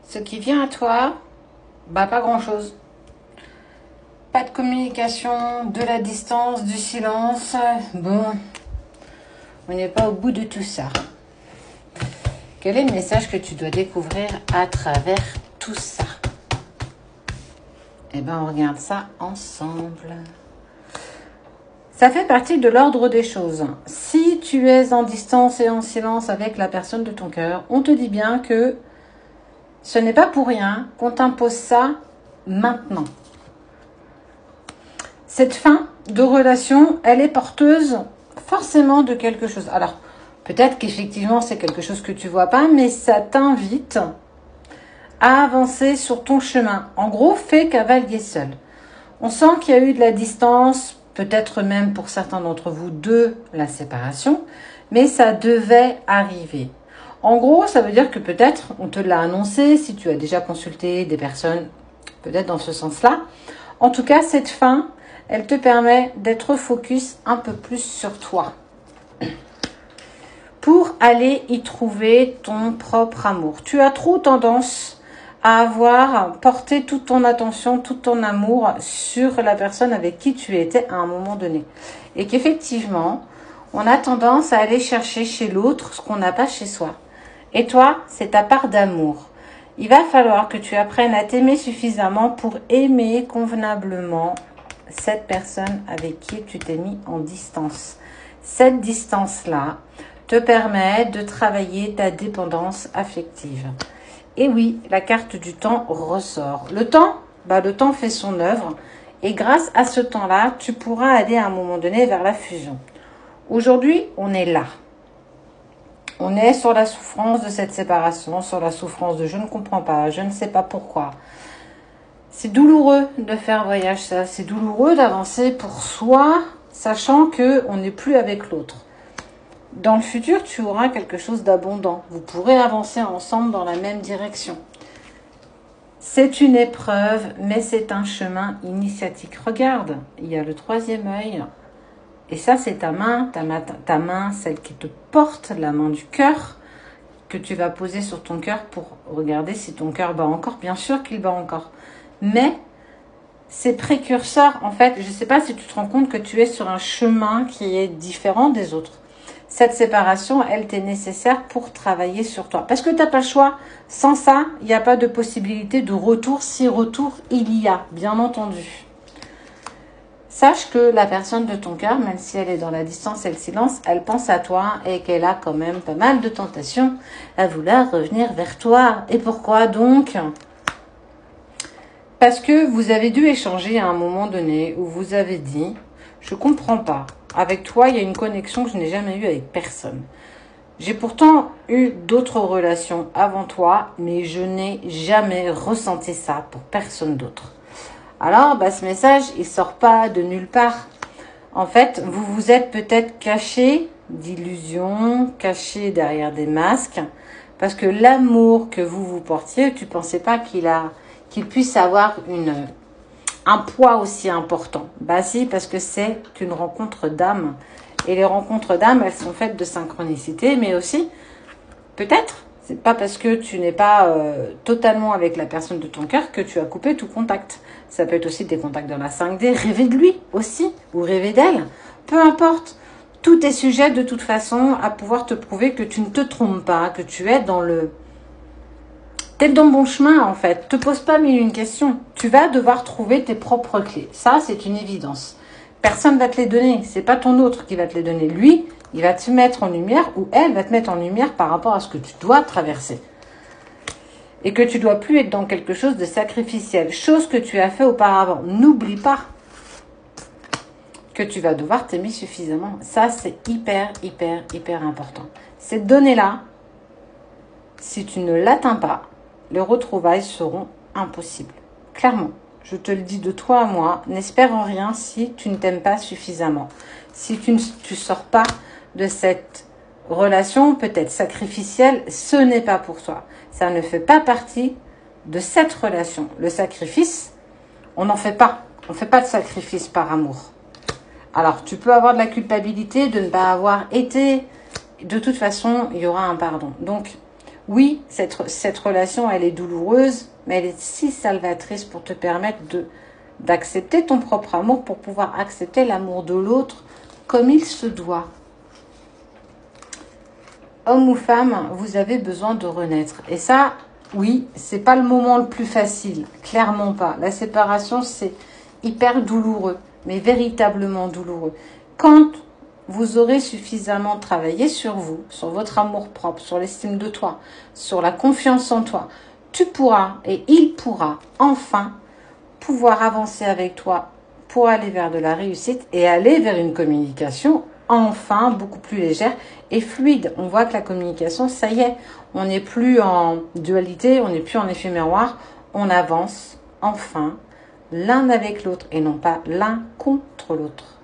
Ce qui vient à toi, bah pas grand-chose. Pas de communication, de la distance, du silence. Bon, on n'est pas au bout de tout ça. Quel est le message que tu dois découvrir à travers tout ça? Eh bien, on regarde ça ensemble. Ça fait partie de l'ordre des choses. Si tu es en distance et en silence avec la personne de ton cœur, on te dit bien que ce n'est pas pour rien qu'on t'impose ça maintenant. Cette fin de relation, elle est porteuse forcément de quelque chose. Alors, peut-être qu'effectivement, c'est quelque chose que tu vois pas, mais ça t'invite à avancer sur ton chemin. En gros, fais cavalier seul. On sent qu'il y a eu de la distance, peut-être même pour certains d'entre vous de la séparation, mais ça devait arriver. En gros, ça veut dire que peut-être on te l'a annoncé, si tu as déjà consulté des personnes, peut-être dans ce sens-là. En tout cas, cette fin, elle te permet d'être focus un peu plus sur toi pour aller y trouver ton propre amour. Tu as trop tendance à avoir porté toute ton attention, tout ton amour sur la personne avec qui tu étais à un moment donné. Et qu'effectivement, on a tendance à aller chercher chez l'autre ce qu'on n'a pas chez soi. Et toi, c'est ta part d'amour. Il va falloir que tu apprennes à t'aimer suffisamment pour aimer convenablement cette personne avec qui tu t'es mis en distance. Cette distance-là te permet de travailler ta dépendance affective. Et oui, la carte du temps ressort. Le temps fait son œuvre. Et grâce à ce temps-là, tu pourras aller à un moment donné vers la fusion. Aujourd'hui, on est là. On est sur la souffrance de cette séparation, sur la souffrance de je ne comprends pas, je ne sais pas pourquoi. C'est douloureux de faire voyage ça, c'est douloureux d'avancer pour soi, sachant qu'on n'est plus avec l'autre. Dans le futur, tu auras quelque chose d'abondant. Vous pourrez avancer ensemble dans la même direction. C'est une épreuve, mais c'est un chemin initiatique. Regarde, il y a le troisième œil. Et ça, c'est ta main, celle qui te porte, la main du cœur, que tu vas poser sur ton cœur pour regarder si ton cœur bat encore. Bien sûr qu'il bat encore. Mais c'est précurseur, en fait. Je ne sais pas si tu te rends compte que tu es sur un chemin qui est différent des autres. Cette séparation, elle t'est nécessaire pour travailler sur toi. Parce que tu n'as pas le choix. Sans ça, il n'y a pas de possibilité de retour, si retour il y a, bien entendu. Sache que la personne de ton cœur, même si elle est dans la distance et le silence, elle pense à toi et qu'elle a quand même pas mal de tentations à vouloir revenir vers toi. Et pourquoi donc? Parce que vous avez dû échanger à un moment donné où vous avez dit « Je comprends pas. Avec toi, il y a une connexion que je n'ai jamais eue avec personne. J'ai pourtant eu d'autres relations avant toi, mais je n'ai jamais ressenti ça pour personne d'autre. » Alors, ce message, il sort pas de nulle part. En fait, vous vous êtes peut-être caché d'illusions, caché derrière des masques, parce que l'amour que vous portiez, tu pensais pas qu'il puisse avoir un poids aussi important. Si, parce que c'est une rencontre d'âme. Et les rencontres d'âme, elles sont faites de synchronicité, mais aussi, peut-être, c'est pas parce que tu n'es pas totalement avec la personne de ton cœur que tu as coupé tout contact. Ça peut être aussi des contacts dans la 5D. Rêver de lui aussi, ou rêver d'elle. Peu importe. Tout est sujet de toute façon à pouvoir te prouver que tu ne te trompes pas, que tu es t'es dans le bon chemin en fait. Te pose pas mille une questions. Tu vas devoir trouver tes propres clés. Ça, c'est une évidence. Personne va te les donner. C'est pas ton autre qui va te les donner. Lui, il va te mettre en lumière ou elle va te mettre en lumière par rapport à ce que tu dois traverser. Et que tu dois plus être dans quelque chose de sacrificiel. Chose que tu as fait auparavant. N'oublie pas que tu vas devoir t'aimer suffisamment. Ça, c'est hyper, hyper, hyper important. Cette donnée-là, si tu ne l'atteins pas, les retrouvailles seront impossibles. Clairement. Je te le dis de toi à moi, n'espère en rien si tu ne t'aimes pas suffisamment. Si tu sors pas de cette relation peut-être sacrificielle, ce n'est pas pour toi. Ça ne fait pas partie de cette relation. Le sacrifice, on n'en fait pas. On ne fait pas de sacrifice par amour. Alors, tu peux avoir de la culpabilité de ne pas avoir été. De toute façon, il y aura un pardon. Donc, Oui, cette relation, elle est douloureuse, mais elle est si salvatrice pour te permettre d'accepter ton propre amour, pour pouvoir accepter l'amour de l'autre comme il se doit. Homme ou femme, vous avez besoin de renaître. Et ça, oui, c'est pas le moment le plus facile. Clairement pas. La séparation, c'est hyper douloureux, mais véritablement douloureux. Quand vous aurez suffisamment travaillé sur vous, sur votre amour-propre, sur l'estime de toi, sur la confiance en toi, tu pourras et il pourra enfin pouvoir avancer avec toi pour aller vers de la réussite et aller vers une communication enfin beaucoup plus légère et fluide. On voit que la communication, ça y est, on n'est plus en dualité, on n'est plus en éphéméroir, on avance enfin l'un avec l'autre et non pas l'un contre l'autre.